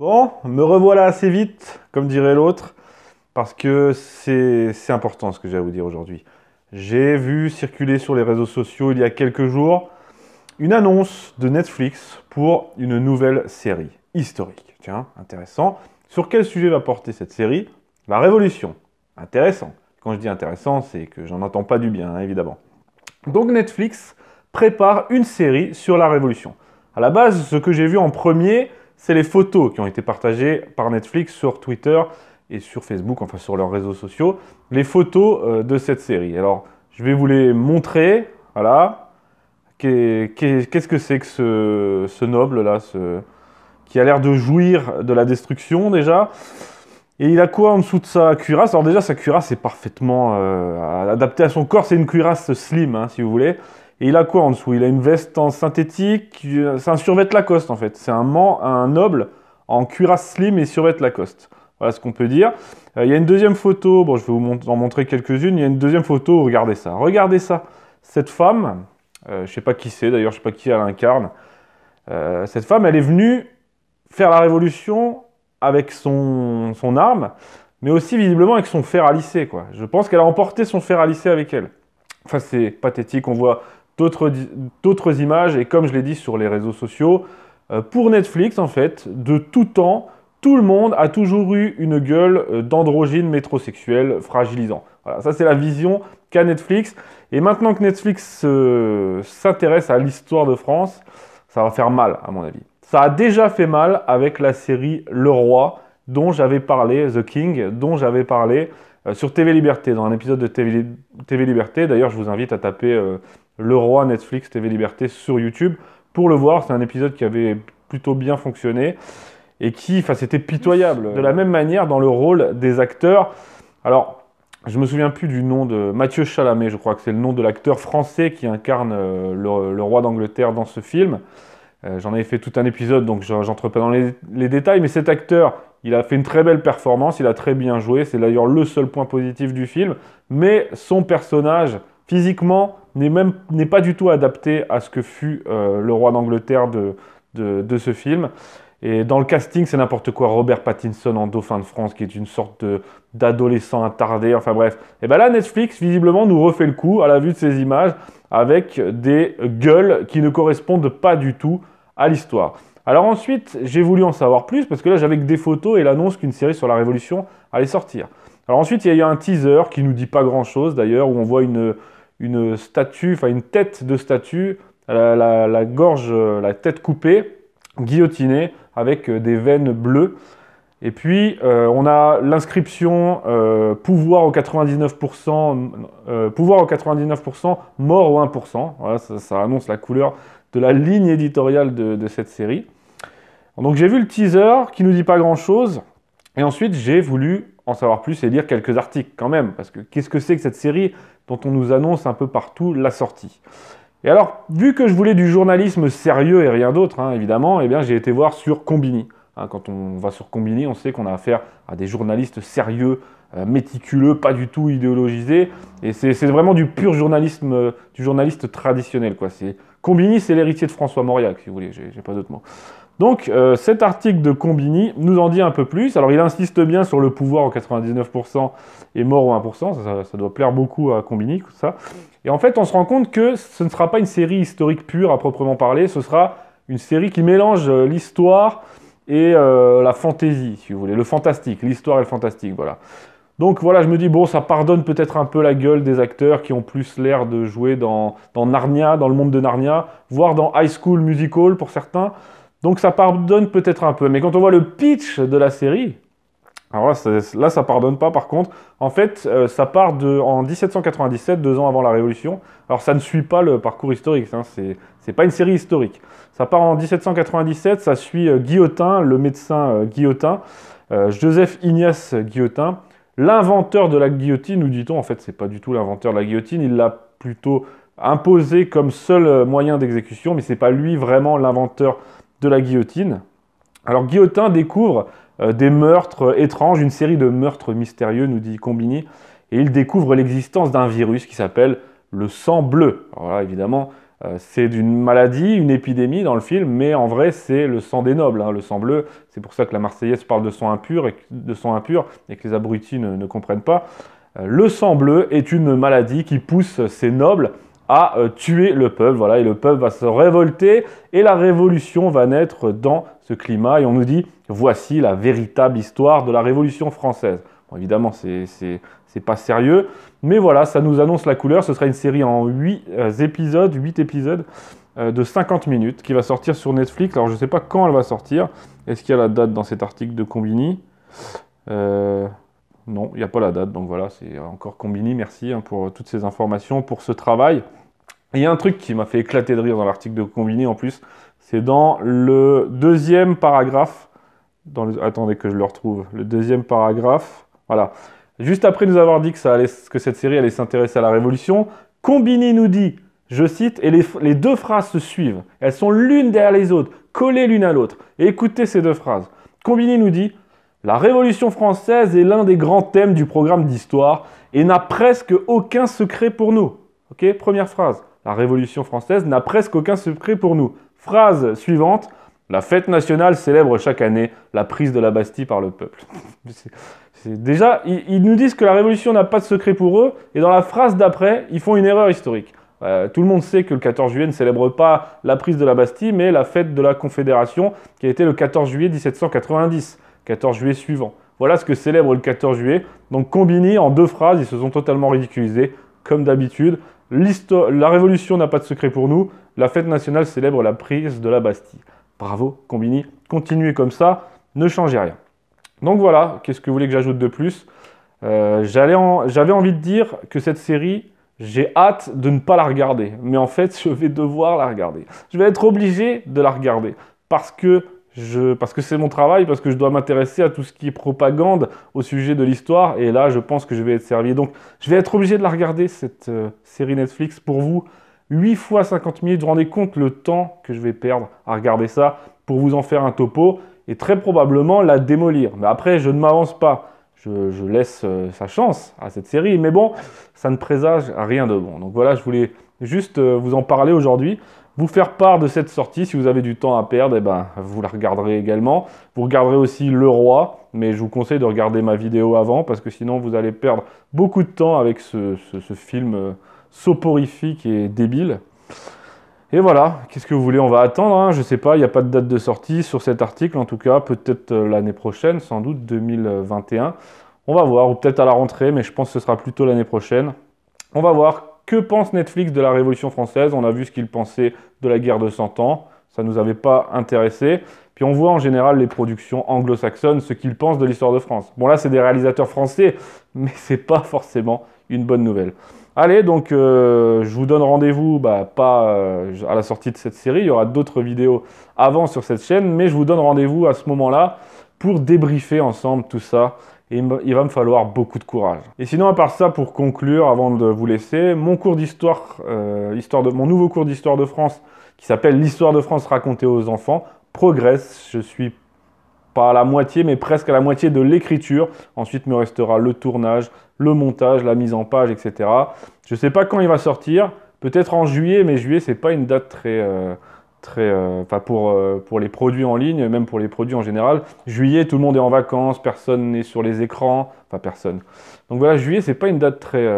Bon, me revoilà assez vite, comme dirait l'autre, parce que c'est important ce que j'ai à vous dire aujourd'hui. J'ai vu circuler sur les réseaux sociaux il y a quelques jours une annonce de Netflix pour une nouvelle série historique. Tiens, intéressant. Sur quel sujet va porter cette série? La Révolution. Intéressant. Quand je dis intéressant, c'est que j'en entends pas du bien, hein, évidemment. Donc Netflix prépare une série sur la Révolution. À la base, ce que j'ai vu en premier, c'est les photos qui ont été partagées par Netflix sur Twitter et sur Facebook, enfin sur leurs réseaux sociaux, les photos de cette série. Alors, je vais vous les montrer. Voilà. Qu'est-ce que c'est que ce noble là, qui a l'air de jouir de la destruction déjà? Et il a quoi en dessous de sa cuirasse? Alors déjà, sa cuirasse est parfaitement adaptée à son corps. C'est une cuirasse slim, hein, si vous voulez. Et il a quoi en dessous? Il a une veste en synthétique. C'est un survêt Lacoste, en fait. C'est un noble en cuirasse slim et survêt Lacoste. Voilà ce qu'on peut dire. Il y a une deuxième photo. Bon, je vais vous en montrer quelques-unes. Il y a une deuxième photo. Regardez ça. Regardez ça. Cette femme, je ne sais pas qui c'est, d'ailleurs, je ne sais pas qui elle incarne. Cette femme, elle est venue faire la révolution avec son arme, mais aussi visiblement avec son fer à lisser, quoi. Je pense qu'elle a emporté son fer à lisser avec elle. Enfin, c'est pathétique, on voit d'autres images, et comme je l'ai dit sur les réseaux sociaux, pour Netflix, en fait, de tout temps, tout le monde a toujours eu une gueule d'androgyne métrosexuel fragilisant. Voilà, ça c'est la vision qu'a Netflix. Et maintenant que Netflix s'intéresse à l'histoire de France, ça va faire mal, à mon avis. Ça a déjà fait mal avec la série Le Roi, dont j'avais parlé, The King, dont j'avais parlé sur TV Liberté, dans un épisode de TV Liberté. D'ailleurs, je vous invite à taper Le Roi Netflix TV Liberté sur YouTube pour le voir. C'est un épisode qui avait plutôt bien fonctionné et qui, enfin, c'était pitoyable. De la même manière, dans le rôle des acteurs, alors, je me souviens plus du nom de Mathieu Chalamet, je crois que c'est le nom de l'acteur français qui incarne le roi d'Angleterre dans ce film. J'en avais fait tout un épisode, donc j'entre pas dans les détails, mais cet acteur, il a fait une très belle performance, il a très bien joué, c'est d'ailleurs le seul point positif du film, mais son personnage, physiquement, n'est pas du tout adapté à ce que fut le roi d'Angleterre de ce film. Et dans le casting, c'est n'importe quoi. Robert Pattinson en Dauphin de France, qui est une sorte d'adolescent attardé, enfin bref. Et bien là, Netflix, visiblement, nous refait le coup à la vue de ces images, avec des gueules qui ne correspondent pas du tout à l'histoire. Alors ensuite, j'ai voulu en savoir plus, parce que là, j'avais que des photos et l'annonce qu'une série sur la Révolution allait sortir. Alors ensuite, il y a eu un teaser qui nous dit pas grand-chose, d'ailleurs, où on voit une statue, enfin une tête de statue, la gorge, la tête coupée, guillotinée, avec des veines bleues. Et puis, on a l'inscription pouvoir au 99%, pouvoir au 99%, mort au 1%. Voilà, ça annonce la couleur de la ligne éditoriale de cette série. Donc j'ai vu le teaser qui nous dit pas grand-chose. Et ensuite, j'ai voulu en savoir plus et lire quelques articles quand même. Parce que qu'est-ce que c'est que cette série dont on nous annonce un peu partout la sortie? Et alors, vu que je voulais du journalisme sérieux et rien d'autre, hein, évidemment, eh bien, j'ai été voir sur Combini. Hein, quand on va sur Combini, on sait qu'on a affaire à des journalistes sérieux, méticuleux, pas du tout idéologisés. Et c'est vraiment du pur journalisme, du journaliste traditionnel, quoi. Combini, c'est l'héritier de François Mauriac, si vous voulez, j'ai pas d'autre mot. Donc, cet article de Combini nous en dit un peu plus. Alors, il insiste bien sur le pouvoir au 99% et mort au 1%. Ça doit plaire beaucoup à Combini, tout ça. Et en fait, on se rend compte que ce ne sera pas une série historique pure à proprement parler. Ce sera une série qui mélange l'histoire et la fantaisie, si vous voulez, le fantastique, l'histoire et le fantastique, voilà. Donc voilà, je me dis, bon, ça pardonne peut-être un peu la gueule des acteurs qui ont plus l'air de jouer dans Narnia, dans le monde de Narnia, voire dans High School Musical pour certains. Donc ça pardonne peut-être un peu. Mais quand on voit le pitch de la série, alors là, ça pardonne pas par contre. En fait, ça part en 1797, 2 ans avant la Révolution. Alors ça ne suit pas le parcours historique, hein, c'est pas une série historique. Ça part en 1797, ça suit Guillotin, le médecin Guillotin, Joseph Ignace Guillotin, l'inventeur de la guillotine, nous dit-on. En fait, c'est pas du tout l'inventeur de la guillotine, il l'a plutôt imposé comme seul moyen d'exécution, mais c'est pas lui vraiment l'inventeur de la guillotine. Alors Guillotin découvre des meurtres étranges, une série de meurtres mystérieux, nous dit Combini, et il découvre l'existence d'un virus qui s'appelle le sang bleu. Alors là, évidemment, C'est d'une maladie, une épidémie dans le film, mais en vrai, c'est le sang des nobles, hein, le sang bleu. C'est pour ça que la Marseillaise parle de sang impur et que les abrutis ne comprennent pas. Le sang bleu est une maladie qui pousse ces nobles à tuer le peuple, voilà, et le peuple va se révolter, et la révolution va naître dans ce climat, et on nous dit, voici la véritable histoire de la Révolution française. Bon, évidemment, c'est pas sérieux, mais voilà, ça nous annonce la couleur. Ce sera une série en 8 épisodes de 50 minutes qui va sortir sur Netflix. Alors, je ne sais pas quand elle va sortir. Est-ce qu'il y a la date dans cet article de Combini? Non, il n'y a pas la date, donc voilà, c'est encore Combini. Merci hein, pour toutes ces informations, pour ce travail. Et il y a un truc qui m'a fait éclater de rire dans l'article de Combini en plus, c'est dans le deuxième paragraphe. Attendez que je le retrouve. Le deuxième paragraphe. Voilà. Juste après nous avoir dit que cette série allait s'intéresser à la Révolution, Combini nous dit, je cite, et les deux phrases se suivent. Elles sont l'une derrière les autres, collées l'une à l'autre. Et écoutez ces deux phrases. Combini nous dit, la Révolution française est l'un des grands thèmes du programme d'histoire et n'a presque aucun secret pour nous. Ok, première phrase. La Révolution française n'a presque aucun secret pour nous. Phrase suivante. La fête nationale célèbre chaque année la prise de la Bastille par le peuple. Déjà, ils nous disent que la Révolution n'a pas de secret pour eux, et dans la phrase d'après, ils font une erreur historique. Tout le monde sait que le 14 juillet ne célèbre pas la prise de la Bastille, mais la fête de la Confédération, qui a été le 14 juillet 1790, 14 juillet suivant. Voilà ce que célèbre le 14 juillet. Donc Combini, en deux phrases, ils se sont totalement ridiculisés, comme d'habitude. La Révolution n'a pas de secret pour nous, la fête nationale célèbre la prise de la Bastille. Bravo, Combini, continuez comme ça, ne changez rien. Donc voilà, qu'est-ce que vous voulez que j'ajoute de plus? J'avais envie de dire que cette série, j'ai hâte de ne pas la regarder. Mais en fait, je vais devoir la regarder. Je vais être obligé de la regarder parce que c'est mon travail, parce que je dois m'intéresser à tout ce qui est propagande au sujet de l'histoire. Et là, je pense que je vais être servi. Donc, je vais être obligé de la regarder, cette série Netflix, pour vous. 8 fois 50 minutes, vous vous rendez compte le temps que je vais perdre à regarder ça pour vous en faire un topo et très probablement la démolir. Mais après, je ne m'avance pas. Je laisse sa chance à cette série. Mais bon, ça ne présage rien de bon. Donc voilà, je voulais juste vous en parler aujourd'hui, vous faire part de cette sortie. Si vous avez du temps à perdre, eh ben, vous la regarderez également. Vous regarderez aussi Le Roi, mais je vous conseille de regarder ma vidéo avant parce que sinon vous allez perdre beaucoup de temps avec ce film soporifique et débile. Et voilà, qu'est-ce que vous voulez, on va attendre, hein, je sais pas, il n'y a pas de date de sortie sur cet article, en tout cas, peut-être l'année prochaine, sans doute 2021. On va voir, ou peut-être à la rentrée, mais je pense que ce sera plutôt l'année prochaine. On va voir que pense Netflix de la Révolution française. On a vu ce qu'il pensait de la guerre de 100 ans, ça ne nous avait pas intéressé. Puis on voit en général les productions anglo-saxonnes, ce qu'ils pensent de l'histoire de France. Bon là, c'est des réalisateurs français, mais c'est pas forcément une bonne nouvelle. Allez, donc je vous donne rendez-vous, pas à la sortie de cette série, il y aura d'autres vidéos avant sur cette chaîne, mais je vous donne rendez-vous à ce moment-là pour débriefer ensemble tout ça, et il va me falloir beaucoup de courage. Et sinon, à part ça, pour conclure, avant de vous laisser, mon cours d'histoire, mon nouveau cours d'histoire de France, qui s'appelle l'histoire de France racontée aux enfants, progresse. Je suis pas à la moitié, mais presque à la moitié de l'écriture. Ensuite, me restera le tournage, le montage, la mise en page, etc. Je ne sais pas quand il va sortir. Peut-être en juillet, mais juillet, c'est pas une date pour les produits en ligne, même pour les produits en général. Juillet, tout le monde est en vacances, personne n'est sur les écrans. Enfin, personne. Donc voilà, juillet, c'est pas une date très...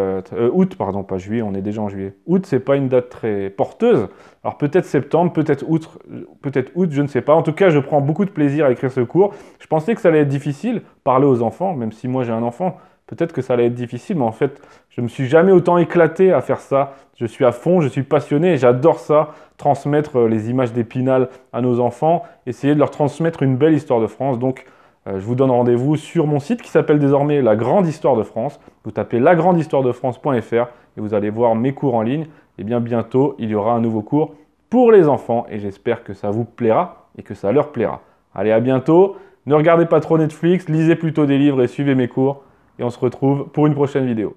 août, pardon, pas juillet, on est déjà en juillet. Août, c'est pas une date très porteuse. Alors peut-être septembre, peut-être août, je ne sais pas. En tout cas, je prends beaucoup de plaisir à écrire ce cours. Je pensais que ça allait être difficile, parler aux enfants, même si moi j'ai un enfant. Peut-être que ça allait être difficile, mais en fait, je ne me suis jamais autant éclaté à faire ça. Je suis à fond, je suis passionné et j'adore ça, transmettre les images d'Épinal à nos enfants, essayer de leur transmettre une belle histoire de France. Donc, je vous donne rendez-vous sur mon site qui s'appelle désormais La Grande Histoire de France. Vous tapez lagrandehistoiredefrance.fr et vous allez voir mes cours en ligne. Et bien bientôt, il y aura un nouveau cours pour les enfants et j'espère que ça vous plaira et que ça leur plaira. Allez, à bientôt. Ne regardez pas trop Netflix, lisez plutôt des livres et suivez mes cours. Et on se retrouve pour une prochaine vidéo.